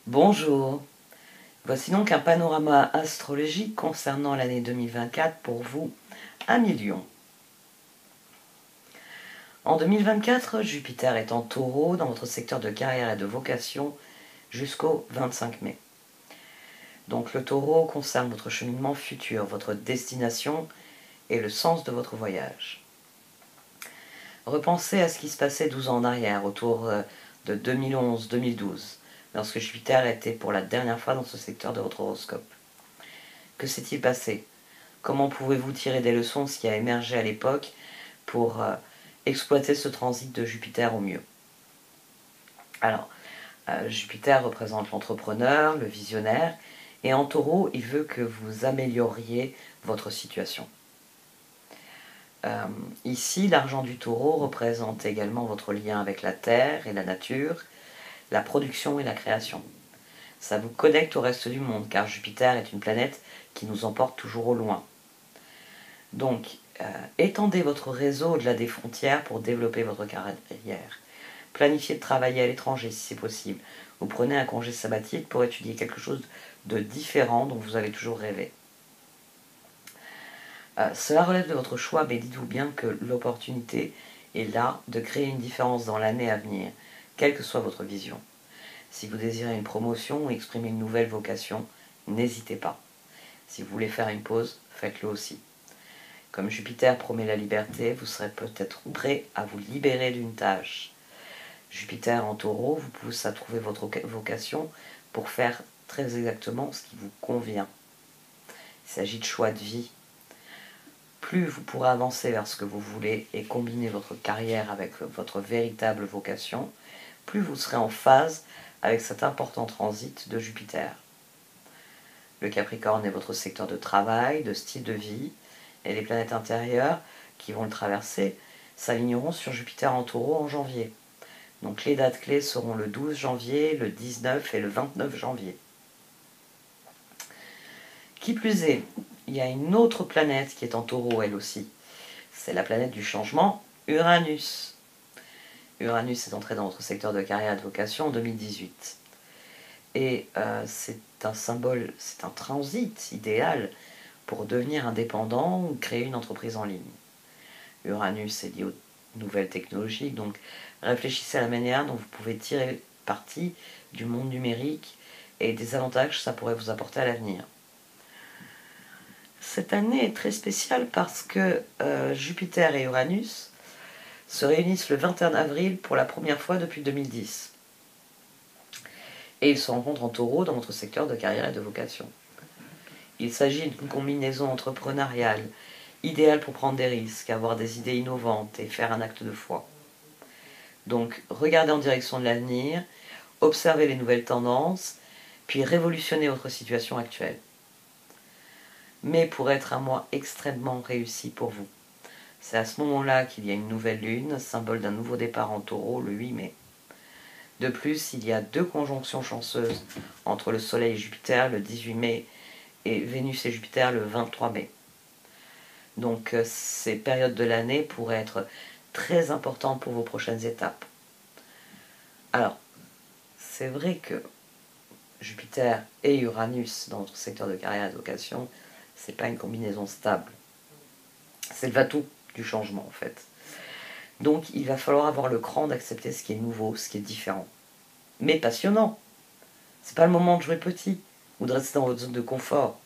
Bonjour, voici donc un panorama astrologique concernant l'année 2024 pour vous, amis Lion. En 2024, Jupiter est en Taureau dans votre secteur de carrière et de vocation jusqu'au 25 mai. Donc le Taureau concerne votre cheminement futur, votre destination et le sens de votre voyage. Repensez à ce qui se passait 12 ans en arrière, autour de 2011-2012, lorsque Jupiter était pour la dernière fois dans ce secteur de votre horoscope. Que s'est-il passé? Comment pouvez-vous tirer des leçons de ce qui a émergé à l'époque pour exploiter ce transit de Jupiter au mieux? Alors, Jupiter représente l'entrepreneur, le visionnaire, et en Taureau, il veut que vous amélioriez votre situation. Ici, l'argent du Taureau représente également votre lien avec la terre et la nature, la production et la création. Ça vous connecte au reste du monde, car Jupiter est une planète qui nous emporte toujours au loin. Donc, étendez votre réseau au-delà des frontières pour développer votre carrière. Planifiez de travailler à l'étranger si c'est possible. Vous prenez un congé sabbatique pour étudier quelque chose de différent dont vous avez toujours rêvé. Cela relève de votre choix, mais dites-vous bien que l'opportunité est là de créer une différence dans l'année à venir, quelle que soit votre vision. Si vous désirez une promotion ou exprimer une nouvelle vocation, n'hésitez pas. Si vous voulez faire une pause, faites-le aussi. Comme Jupiter promet la liberté, vous serez peut-être prêt à vous libérer d'une tâche. Jupiter en Taureau vous pousse à trouver votre vocation pour faire très exactement ce qui vous convient. Il s'agit de choix de vie. Plus vous pourrez avancer vers ce que vous voulez et combiner votre carrière avec votre véritable vocation, plus vous serez en phase avec cet important transit de Jupiter. Le Capricorne est votre secteur de travail, de style de vie, et les planètes intérieures qui vont le traverser s'aligneront sur Jupiter en Taureau en janvier. Donc les dates clés seront le 12 janvier, le 19 et le 29 janvier. Qui plus est, il y a une autre planète qui est en Taureau elle aussi. C'est la planète du changement, Uranus. Uranus est entré dans votre secteur de carrière et de vocation en 2018. Et c'est un symbole, c'est un transit idéal pour devenir indépendant ou créer une entreprise en ligne. Uranus est lié aux nouvelles technologies, donc réfléchissez à la manière dont vous pouvez tirer parti du monde numérique et des avantages que ça pourrait vous apporter à l'avenir. Cette année est très spéciale parce que Jupiter et Uranus se réunissent le 21 avril pour la première fois depuis 2010. Et ils se rencontrent en Taureau dans votre secteur de carrière et de vocation. Il s'agit d'une combinaison entrepreneuriale, idéale pour prendre des risques, avoir des idées innovantes et faire un acte de foi. Donc, regardez en direction de l'avenir, observez les nouvelles tendances, puis révolutionnez votre situation actuelle. Mais pour être un mois extrêmement réussi pour vous. C'est à ce moment-là qu'il y a une nouvelle lune, symbole d'un nouveau départ en Taureau le 8 mai. De plus, il y a 2 conjonctions chanceuses entre le Soleil et Jupiter le 18 mai et Vénus et Jupiter le 23 mai. Donc ces périodes de l'année pourraient être très importantes pour vos prochaines étapes. Alors, c'est vrai que Jupiter et Uranus dans votre secteur de carrière et de vocation, c'est pas une combinaison stable. C'est le va-tout du changement en fait. Donc il va falloir avoir le cran d'accepter ce qui est nouveau, ce qui est différent. Mais passionnant. C'est pas le moment de jouer petit ou de rester dans votre zone de confort.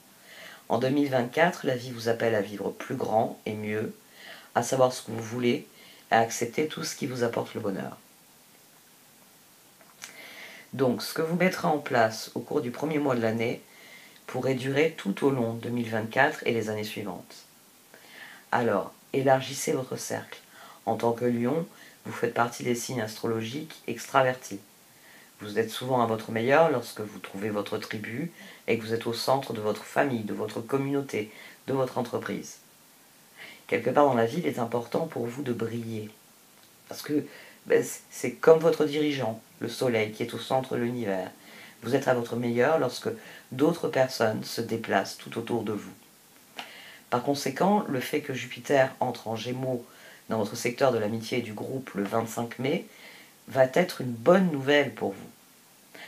En 2024, la vie vous appelle à vivre plus grand et mieux, à savoir ce que vous voulez, à accepter tout ce qui vous apporte le bonheur. Donc, ce que vous mettrez en place au cours du premier mois de l'année pourrait durer tout au long de 2024 et les années suivantes. Alors, élargissez votre cercle. En tant que lion, vous faites partie des signes astrologiques extravertis. Vous êtes souvent à votre meilleur lorsque vous trouvez votre tribu et que vous êtes au centre de votre famille, de votre communauté, de votre entreprise. Quelque part dans la vie, il est important pour vous de briller. Parce que c'est comme votre dirigeant, le soleil, qui est au centre de l'univers. Vous êtes à votre meilleur lorsque d'autres personnes se déplacent tout autour de vous. Par conséquent, le fait que Jupiter entre en Gémeaux dans votre secteur de l'amitié et du groupe le 25 mai va être une bonne nouvelle pour vous.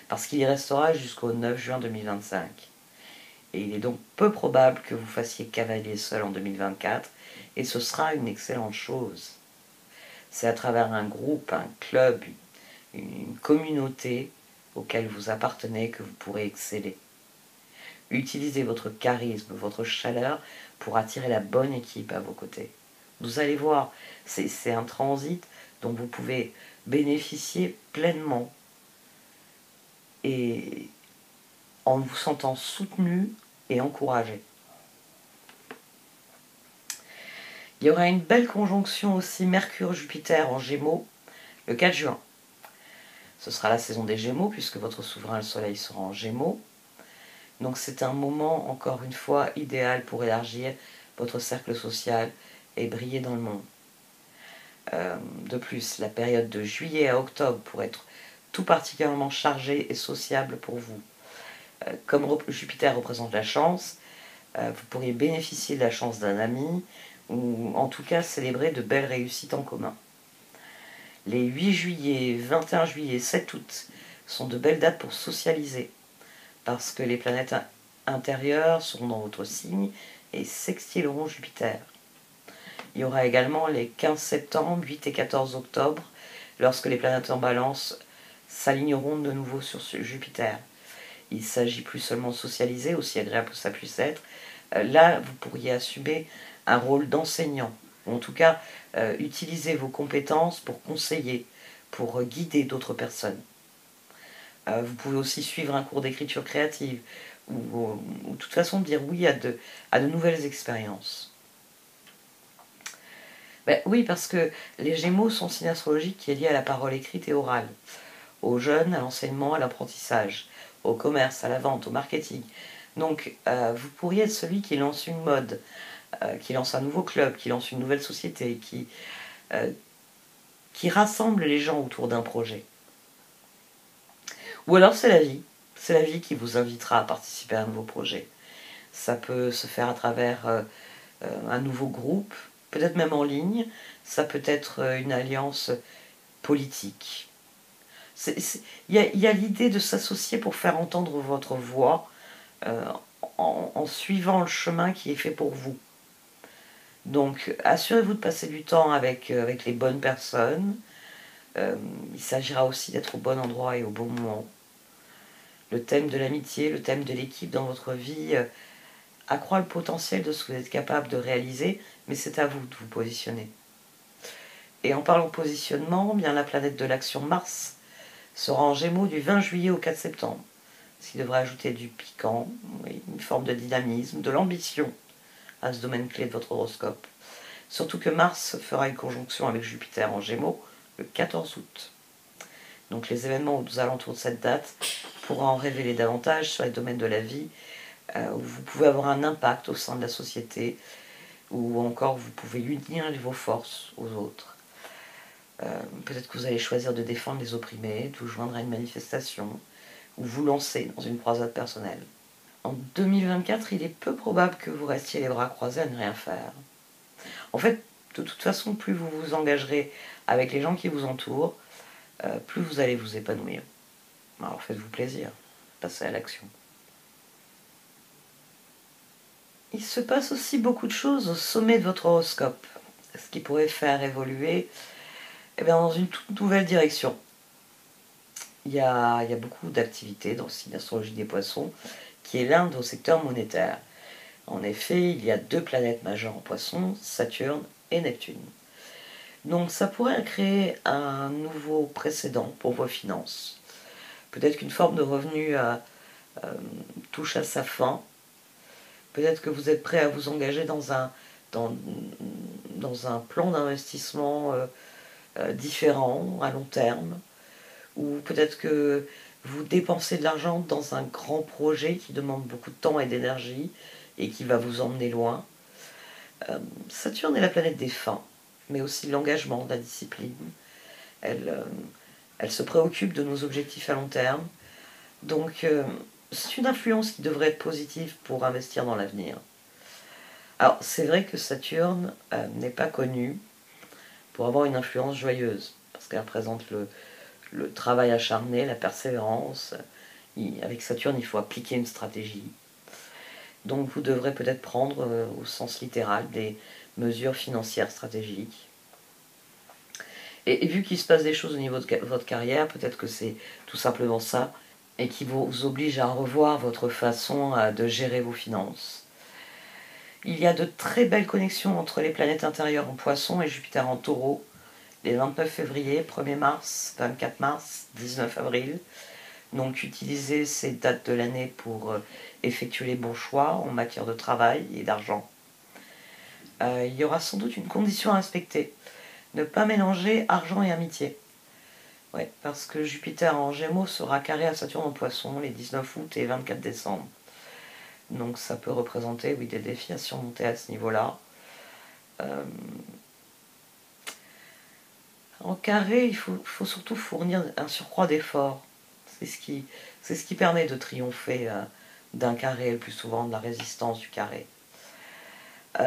parce qu'il y restera jusqu'au 9 juin 2025. Et il est donc peu probable que vous fassiez cavalier seul en 2024, et ce sera une excellente chose. C'est à travers un groupe, un club, une communauté auquel vous appartenez que vous pourrez exceller. Utilisez votre charisme, votre chaleur pour attirer la bonne équipe à vos côtés. Vous allez voir, c'est un transit dont vous pouvez bénéficier pleinement et en vous sentant soutenu et encouragé. Il y aura une belle conjonction aussi Mercure-Jupiter en Gémeaux le 4 juin. Ce sera la saison des Gémeaux puisque votre souverain le Soleil sera en Gémeaux. Donc c'est un moment, encore une fois, idéal pour élargir votre cercle social et briller dans le monde. De plus, la période de juillet à octobre pourrait être tout particulièrement chargée et sociable pour vous. Comme Jupiter représente la chance, vous pourriez bénéficier de la chance d'un ami ou en tout cas célébrer de belles réussites en commun. Les 8 juillet, 21 juillet, 7 août sont de belles dates pour socialiser parce que les planètes intérieures seront dans votre signe et sextileront Jupiter. Il y aura également les 15 septembre, 8 et 14 octobre, lorsque les planètes en balance s'aligneront de nouveau sur Jupiter. Il s'agit plus seulement de socialiser, aussi agréable que ça puisse être. Là, vous pourriez assumer un rôle d'enseignant, ou en tout cas, utiliser vos compétences pour conseiller, pour guider d'autres personnes. Vous pouvez aussi suivre un cours d'écriture créative, ou de toute façon dire oui à de nouvelles expériences. Ben, oui, parce que les Gémeaux sont un signe astrologique qui est lié à la parole écrite et orale, aux jeunes, à l'enseignement, à l'apprentissage, au commerce, à la vente, au marketing. Donc, vous pourriez être celui qui lance une mode, qui lance un nouveau club, qui lance une nouvelle société, qui rassemble les gens autour d'un projet. Ou alors c'est la vie qui vous invitera à participer à un nouveau projet. Ça peut se faire à travers un nouveau groupe, peut-être même en ligne, ça peut être une alliance politique. Il y a l'idée de s'associer pour faire entendre votre voix en suivant le chemin qui est fait pour vous. Donc assurez-vous de passer du temps avec les bonnes personnes. Il s'agira aussi d'être au bon endroit et au bon moment. Le thème de l'amitié, le thème de l'équipe dans votre vie accroît le potentiel de ce que vous êtes capable de réaliser, mais c'est à vous de vous positionner. Et en parlant de positionnement, bien la planète de l'action Mars sera en Gémeaux du 20 juillet au 4 septembre, ce qui devrait ajouter du piquant, une forme de dynamisme, de l'ambition à ce domaine clé de votre horoscope. Surtout que Mars fera une conjonction avec Jupiter en Gémeaux le 14 août. Donc les événements aux alentours de cette date pourront en révéler davantage sur les domaines de la vie où vous pouvez avoir un impact au sein de la société, ou encore vous pouvez unir vos forces aux autres. Peut-être que vous allez choisir de défendre les opprimés, de vous joindre à une manifestation, ou vous lancer dans une croisade personnelle. En 2024, il est peu probable que vous restiez les bras croisés à ne rien faire. En fait, de toute façon, plus vous vous engagerez avec les gens qui vous entourent, plus vous allez vous épanouir. Alors faites-vous plaisir, passez à l'action. Il se passe aussi beaucoup de choses au sommet de votre horoscope, ce qui pourrait faire évoluer dans une toute nouvelle direction. Il y a beaucoup d'activités dans le signe astrologie des poissons, qui est l'un de vos secteurs monétaires. En effet, il y a 2 planètes majeures en poissons, Saturne et Neptune. Donc ça pourrait créer un nouveau précédent pour vos finances. Peut-être qu'une forme de revenu touche à sa fin. Peut-être que vous êtes prêt à vous engager dans un plan d'investissement différent, à long terme. Ou peut-être que vous dépensez de l'argent dans un grand projet qui demande beaucoup de temps et d'énergie et qui va vous emmener loin. Saturne est la planète des fins, mais aussi de l'engagement, de la discipline. Elle se préoccupe de nos objectifs à long terme. Donc, c'est une influence qui devrait être positive pour investir dans l'avenir. Alors, c'est vrai que Saturne n'est pas connue pour avoir une influence joyeuse, parce qu'elle représente le travail acharné, la persévérance, avec Saturne, il faut appliquer une stratégie. Donc vous devrez peut-être prendre, au sens littéral, des mesures financières stratégiques. Et vu qu'il se passe des choses au niveau de votre carrière, peut-être que c'est tout simplement ça, et qui vous oblige à revoir votre façon de gérer vos finances. Il y a de très belles connexions entre les planètes intérieures en Poisson et Jupiter en Taureau, les 29 février, 1er mars, 24 mars, 19 avril. Donc utilisez ces dates de l'année pour effectuer les bons choix en matière de travail et d'argent. Il y aura sans doute une condition à respecter, ne pas mélanger argent et amitié. Ouais, parce que Jupiter en Gémeaux sera carré à Saturne en Poisson les 19 août et 24 décembre. Donc ça peut représenter, oui, des défis à surmonter à ce niveau-là. En carré, il faut surtout fournir un surcroît d'efforts. C'est ce qui permet de triompher d'un carré, le plus souvent de la résistance du carré.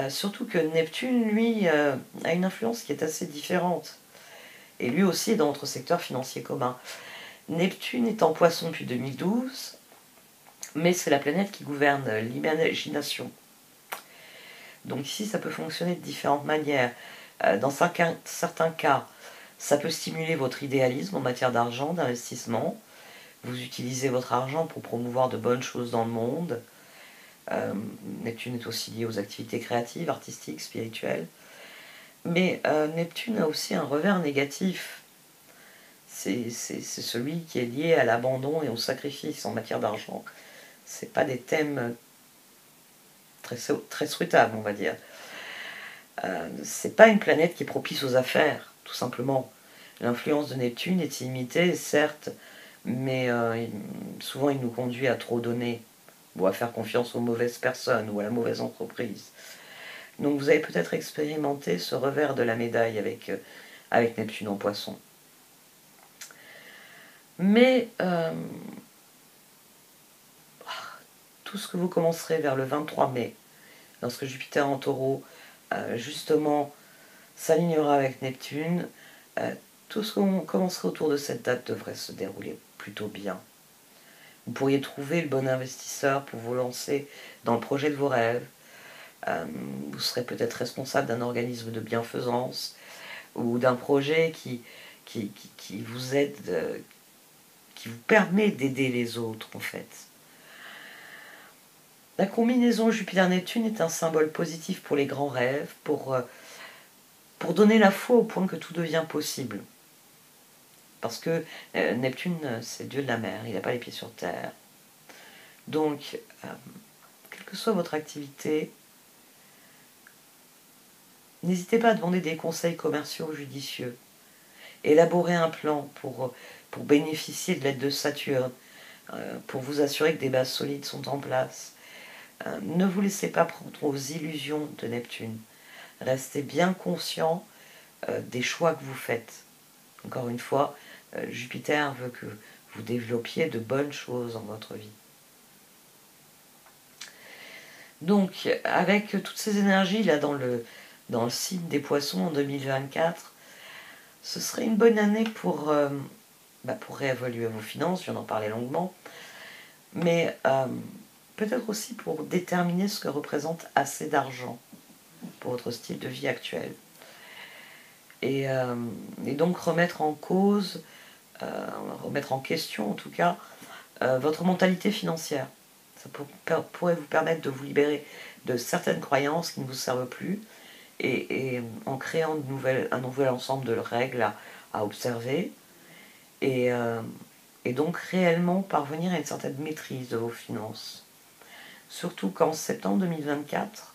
Surtout que Neptune, lui, a une influence qui est assez différente. Et lui aussi est dans notre secteur financier commun. Neptune est en Poisson depuis 2012, mais c'est la planète qui gouverne l'imagination. Donc ici, ça peut fonctionner de différentes manières. Dans certains cas, ça peut stimuler votre idéalisme en matière d'argent, d'investissement. Vous utilisez votre argent pour promouvoir de bonnes choses dans le monde. Neptune est aussi lié aux activités créatives, artistiques, spirituelles. Mais Neptune a aussi un revers négatif. C'est celui qui est lié à l'abandon et au sacrifice en matière d'argent. Ce n'est pas des thèmes très souhaitables, on va dire. C'est pas une planète qui est propice aux affaires, tout simplement. L'influence de Neptune est illimitée, certes, mais souvent il nous conduit à trop donner, ou à faire confiance aux mauvaises personnes, ou à la mauvaise entreprise. Donc vous avez peut-être expérimenté ce revers de la médaille avec Neptune en Poisson. Mais tout ce que vous commencerez vers le 23 mai, lorsque Jupiter en Taureau, justement, s'alignera avec Neptune, tout ce que vous commencerez autour de cette date devrait se dérouler plutôt bien. Vous pourriez trouver le bon investisseur pour vous lancer dans le projet de vos rêves. Vous serez peut-être responsable d'un organisme de bienfaisance ou d'un projet qui vous aide, qui vous permet d'aider les autres en fait. La combinaison Jupiter-Neptune est un symbole positif pour les grands rêves, pour donner la foi au point que tout devient possible. Parce que Neptune, c'est le dieu de la mer, il n'a pas les pieds sur terre. Donc, quelle que soit votre activité, n'hésitez pas à demander des conseils commerciaux judicieux. Élaborez un plan pour bénéficier de l'aide de Saturne, pour vous assurer que des bases solides sont en place. Ne vous laissez pas prendre aux illusions de Neptune. Restez bien conscient des choix que vous faites. Encore une fois, Jupiter veut que vous développiez de bonnes choses dans votre vie. Donc, avec toutes ces énergies là dans le signe des Poissons en 2024, ce serait une bonne année pour réévaluer vos finances, je viens d'en parler longuement, mais peut-être aussi pour déterminer ce que représente assez d'argent pour votre style de vie actuel. Et donc remettre en cause, remettre en question en tout cas, votre mentalité financière. Ça pourrait vous permettre de vous libérer de certaines croyances qui ne vous servent plus et en créant un nouvel ensemble de règles à observer et donc réellement parvenir à une certaine maîtrise de vos finances. Surtout qu'en septembre 2024,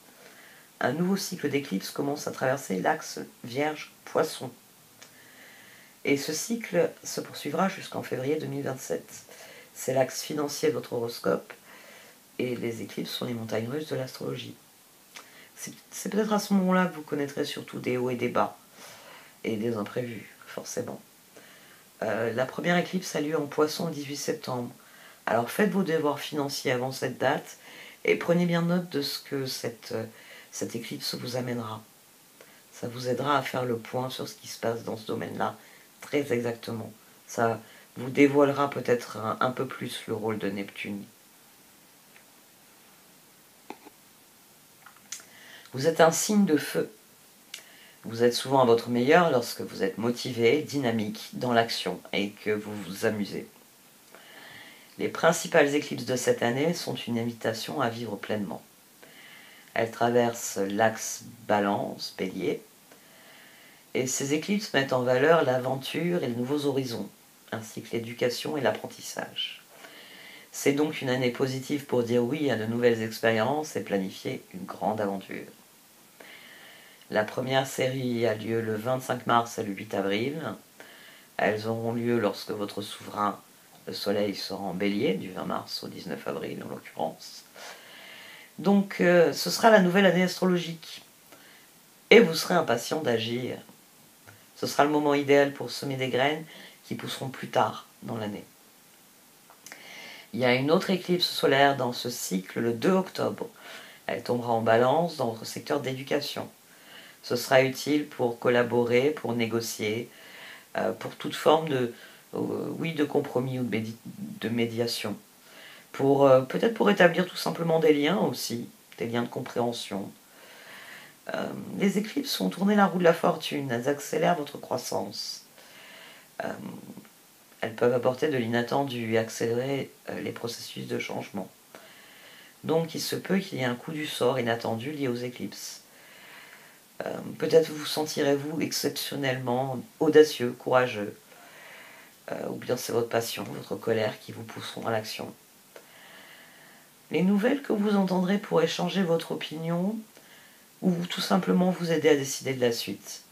un nouveau cycle d'éclipse commence à traverser l'axe Vierge-Poisson. Et ce cycle se poursuivra jusqu'en février 2027. C'est l'axe financier de votre horoscope et les éclipses sont les montagnes russes de l'astrologie. C'est peut-être à ce moment-là que vous connaîtrez surtout des hauts et des bas et des imprévus, forcément. La première éclipse a lieu en Poisson le 18 septembre. Alors faites vos devoirs financiers avant cette date et prenez bien note de ce que cette éclipse vous amènera. Ça vous aidera à faire le point sur ce qui se passe dans ce domaine-là, très exactement. Ça vous dévoilera peut-être un peu plus le rôle de Neptune. Vous êtes un signe de feu. Vous êtes souvent à votre meilleur lorsque vous êtes motivé, dynamique, dans l'action et que vous vous amusez. Les principales éclipses de cette année sont une invitation à vivre pleinement. Elles traversent l'axe Balance, Bélier, et ces éclipses mettent en valeur l'aventure et les nouveaux horizons, ainsi que l'éducation et l'apprentissage. C'est donc une année positive pour dire oui à de nouvelles expériences et planifier une grande aventure. La première série a lieu le 25 mars et le 8 avril. Elles auront lieu lorsque votre souverain, le Soleil, sera en Bélier, du 20 mars au 19 avril en l'occurrence. Donc ce sera la nouvelle année astrologique. Et vous serez impatient d'agir. Ce sera le moment idéal pour semer des graines qui pousseront plus tard dans l'année. Il y a une autre éclipse solaire dans ce cycle le 2 octobre. Elle tombera en Balance dans votre secteur d'éducation. Ce sera utile pour collaborer, pour négocier, pour toute forme de compromis ou de médiation. Peut-être pour établir tout simplement des liens aussi, des liens de compréhension. Les éclipses font tourner la roue de la fortune, elles accélèrent votre croissance. Elles peuvent apporter de l'inattendu et accélérer les processus de changement. Donc il se peut qu'il y ait un coup du sort inattendu lié aux éclipses. Peut-être vous sentirez-vous exceptionnellement audacieux, courageux, ou bien c'est votre passion, votre colère qui vous pousseront à l'action. Les nouvelles que vous entendrez pourraient changer votre opinion ou tout simplement vous aider à décider de la suite.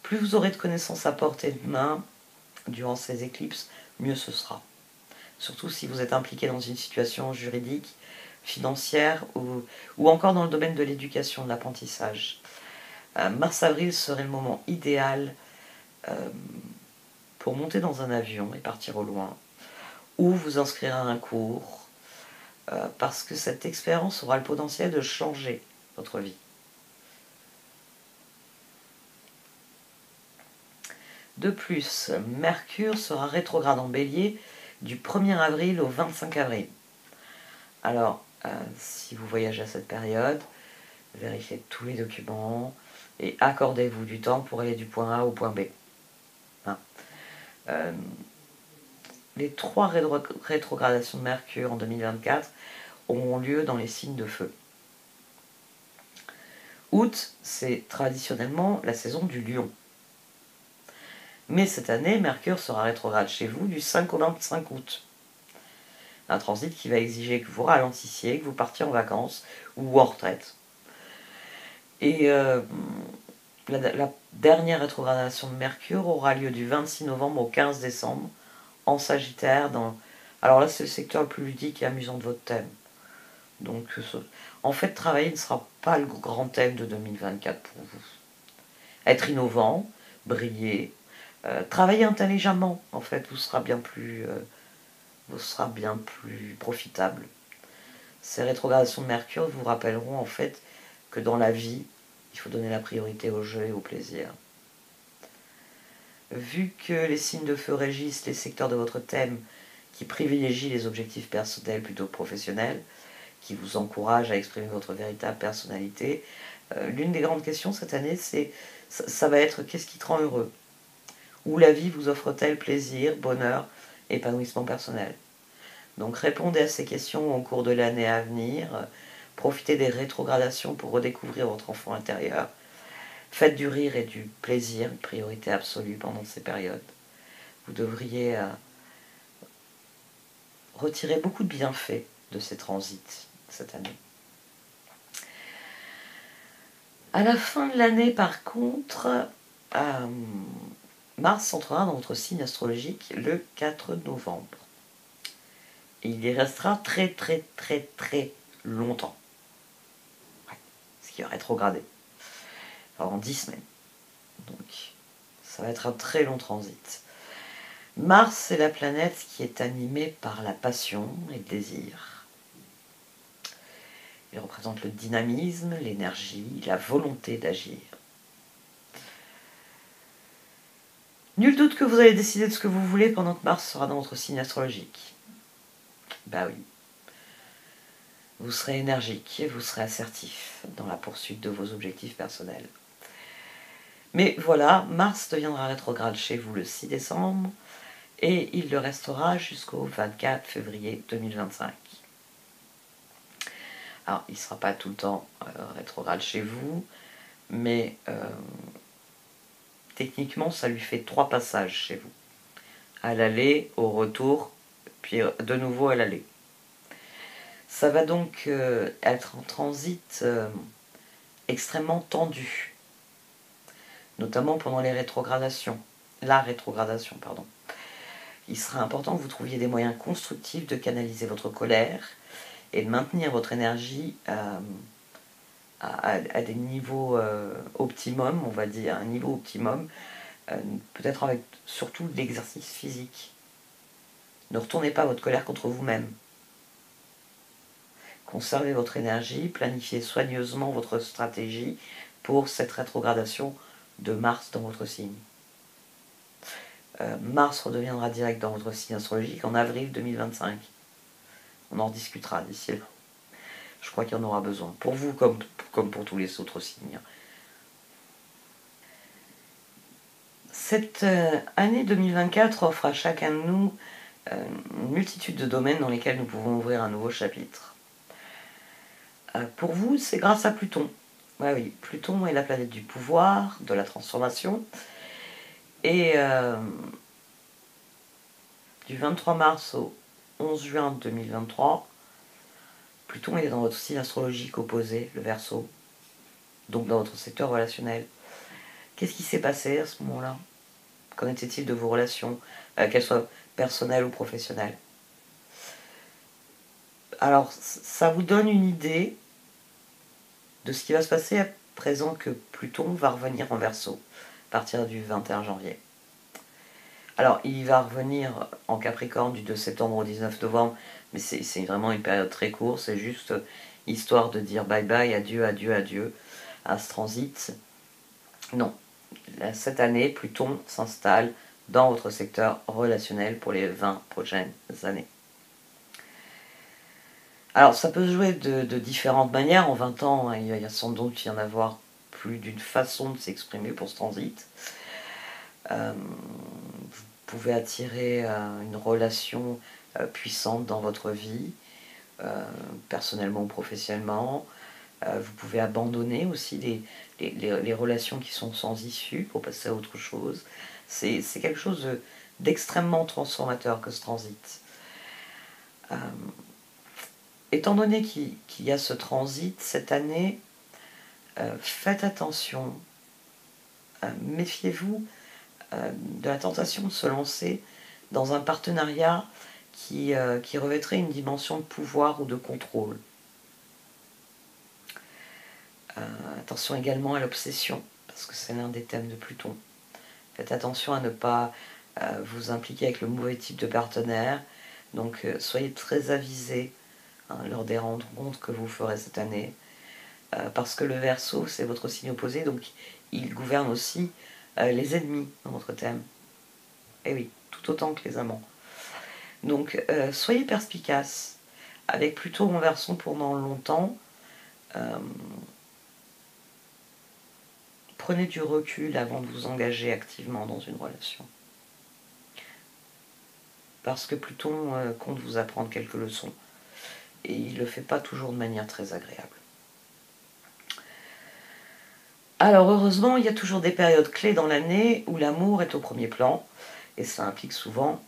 Plus vous aurez de connaissances à portée de main durant ces éclipses, mieux ce sera. Surtout si vous êtes impliqué dans une situation juridique, financière ou encore dans le domaine de l'éducation, de l'apprentissage. Mars-avril serait le moment idéal pour monter dans un avion et partir au loin, ou vous inscrire à un cours, parce que cette expérience aura le potentiel de changer votre vie. De plus, Mercure sera rétrograde en Bélier du 1er avril au 25 avril. Alors, si vous voyagez à cette période, vérifiez tous les documents et accordez-vous du temps pour aller du point A au point B. Hein. Les 3 rétrogradations de Mercure en 2024 auront lieu dans les signes de feu. Août, c'est traditionnellement la saison du lion. Mais cette année, Mercure sera rétrograde chez vous du 5 au 25 août. Un transit qui va exiger que vous ralentissiez, que vous partiez en vacances ou en retraite. Et la dernière rétrogradation de Mercure aura lieu du 26 novembre au 15 décembre en Sagittaire. Alors là, c'est le secteur le plus ludique et amusant de votre thème. Donc, en fait, travailler ne sera pas le grand thème de 2024 pour vous. Être innovant, briller, travailler intelligemment, en fait, vous sera bien plus profitable. Ces rétrogradations de Mercure vous rappelleront en fait que dans la vie, il faut donner la priorité au jeu et au plaisir. Vu que les signes de feu régissent les secteurs de votre thème qui privilégient les objectifs personnels plutôt que professionnels, qui vous encouragent à exprimer votre véritable personnalité, l'une des grandes questions cette année, ça va être qu'est-ce qui te rend heureux? Où la vie vous offre-t-elle plaisir, bonheur, épanouissement personnel? Donc répondez à ces questions au cours de l'année à venir. Profitez des rétrogradations pour redécouvrir votre enfant intérieur. Faites du rire et du plaisir une priorité absolue pendant ces périodes. Vous devriez retirer beaucoup de bienfaits de ces transits cette année. À la fin de l'année, par contre, Mars entrera dans votre signe astrologique le 4 novembre. Et il y restera très très très très longtemps. Ouais, ce qui va rétrograder. En 10 semaines. Donc, ça va être un très long transit. Mars, c'est la planète qui est animée par la passion et le désir. Il représente le dynamisme, l'énergie, la volonté d'agir. Nul doute que vous allez décider de ce que vous voulez pendant que Mars sera dans votre signe astrologique. Bah oui. Vous serez énergique et vous serez assertif dans la poursuite de vos objectifs personnels. Mais voilà, Mars deviendra rétrograde chez vous le 6 décembre et il le restera jusqu'au 24 février 2025. Alors, il ne sera pas tout le temps rétrograde chez vous, mais techniquement, ça lui fait 3 passages chez vous. À l'aller, au retour, puis de nouveau à l'aller. Ça va donc être en transit extrêmement tendu, notamment pendant les rétrogradations. La rétrogradation, pardon. Il sera important que vous trouviez des moyens constructifs de canaliser votre colère et de maintenir votre énergie à des niveaux optimum, on va dire, un niveau optimum, peut-être avec surtout de l'exercice physique. Ne retournez pas votre colère contre vous-même. Conservez votre énergie, planifiez soigneusement votre stratégie pour cette rétrogradation de Mars dans votre signe. Mars redeviendra direct dans votre signe astrologique en avril 2025. On en discutera d'ici là. Je crois qu'il y en aura besoin, pour vous comme pour tous les autres signes. Cette année 2024 offre à chacun de nous une multitude de domaines dans lesquels nous pouvons ouvrir un nouveau chapitre. Pour vous, c'est grâce à Pluton. Ouais, oui, Pluton est la planète du pouvoir, de la transformation. Et du 23 mars au 11 juin 2023, Pluton est dans votre signe astrologique opposé, le Verseau, donc dans votre secteur relationnel. Qu'est-ce qui s'est passé à ce moment-là? Qu'en était-il de vos relations, qu'elles soient personnelles ou professionnelles? Alors, ça vous donne une idée de ce qui va se passer à présent que Pluton va revenir en Verseau, à partir du 21 janvier. Alors, il va revenir en Capricorne du 2 septembre au 19 novembre, mais c'est vraiment une période très courte, c'est juste histoire de dire bye bye, adieu, adieu, adieu à ce transit. Non, cette année, Pluton s'installe dans votre secteur relationnel pour les 20 prochaines années. Alors, ça peut se jouer de différentes manières. En 20 ans, hein, il y a sans doute y en avoir plus d'une façon de s'exprimer pour ce transit. Vous pouvez attirer une relation puissante dans votre vie, personnellement ou professionnellement. Vous pouvez abandonner aussi les relations qui sont sans issue pour passer à autre chose. C'est quelque chose d'extrêmement transformateur que ce transit. Étant donné qu'il y a ce transit cette année, faites attention, méfiez-vous de la tentation de se lancer dans un partenariat qui revêtrait une dimension de pouvoir ou de contrôle. Attention également à l'obsession, parce que c'est l'un des thèmes de Pluton. Faites attention à ne pas vous impliquer avec le mauvais type de partenaire, donc soyez très avisés lors des rencontres que vous ferez cette année, parce que le Verseau, c'est votre signe opposé, donc il gouverne aussi les ennemis dans votre thème. Et oui, tout autant que les amants. Donc, soyez perspicaces. Avec Pluton en Verseau pendant longtemps, prenez du recul avant de vous engager activement dans une relation. Parce que Pluton compte vous apprendre quelques leçons. Et il ne le fait pas toujours de manière très agréable. Alors heureusement, il y a toujours des périodes clés dans l'année où l'amour est au premier plan. Et ça implique souvent,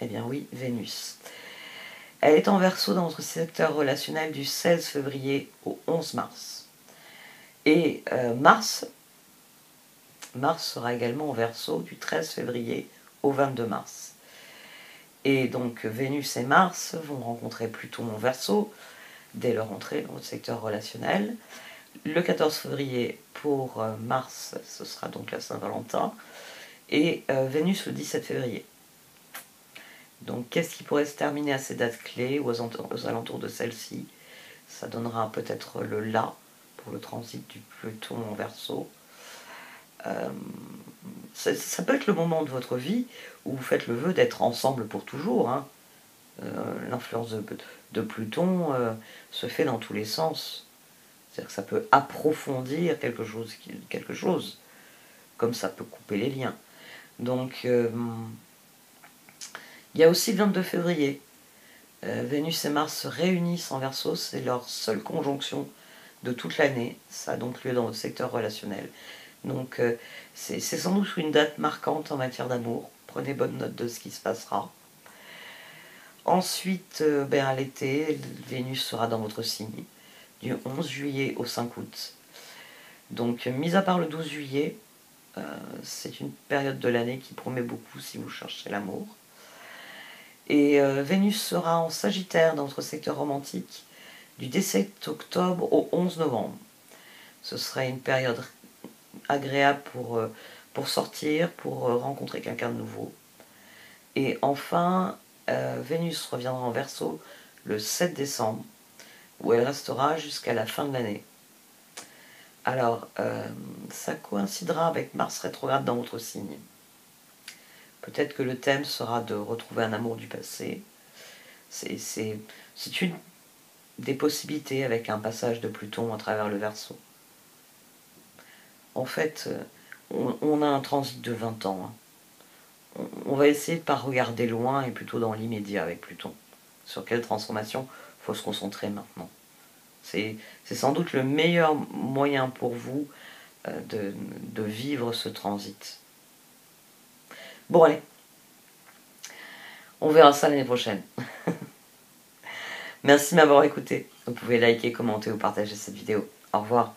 eh bien oui, Vénus. Elle est en Verseau dans votre secteur relationnel du 16 février au 11 mars. Et Mars sera également en Verseau du 13 février au 22 mars. Et donc Vénus et Mars vont rencontrer Pluton en Verseau dès leur entrée dans votre secteur relationnel. Le 14 février pour Mars, ce sera donc la Saint-Valentin, et Vénus le 17 février. Donc qu'est-ce qui pourrait se terminer à ces dates clés ou aux alentours de celles-ci? Ça donnera peut-être le là pour le transit du Pluton en Verseau. Ça peut être le moment de votre vie où vous faites le vœu d'être ensemble pour toujours. Hein. L'influence de Pluton se fait dans tous les sens. C'est-à-dire que ça peut approfondir quelque chose, comme ça peut couper les liens. Donc, il y a aussi le 22 février. Vénus et Mars se réunissent en Verseau, c'est leur seule conjonction de toute l'année. Ça a donc lieu dans votre secteur relationnel. Donc, c'est sans doute une date marquante en matière d'amour. Prenez bonne note de ce qui se passera. Ensuite, à l'été, Vénus sera dans votre signe, du 11 juillet au 5 août. Donc, mis à part le 12 juillet, c'est une période de l'année qui promet beaucoup si vous cherchez l'amour. Et Vénus sera en Sagittaire dans votre secteur romantique du 17 octobre au 11 novembre. Ce sera une période agréable pour sortir, pour rencontrer quelqu'un de nouveau. Et enfin, Vénus reviendra en Verseau le 7 décembre, où elle restera jusqu'à la fin de l'année. Alors, ça coïncidera avec Mars rétrograde dans votre signe. Peut-être que le thème sera de retrouver un amour du passé. C'est une des possibilités avec un passage de Pluton à travers le Verseau. En fait, on a un transit de 20 ans. Hein. On va essayer de ne pas regarder loin et plutôt dans l'immédiat avec Pluton. Sur quelle transformation il faut se concentrer maintenant. C'est sans doute le meilleur moyen pour vous de vivre ce transit. Bon, allez. On verra ça l'année prochaine. Merci de m'avoir écouté. Vous pouvez liker, commenter ou partager cette vidéo. Au revoir.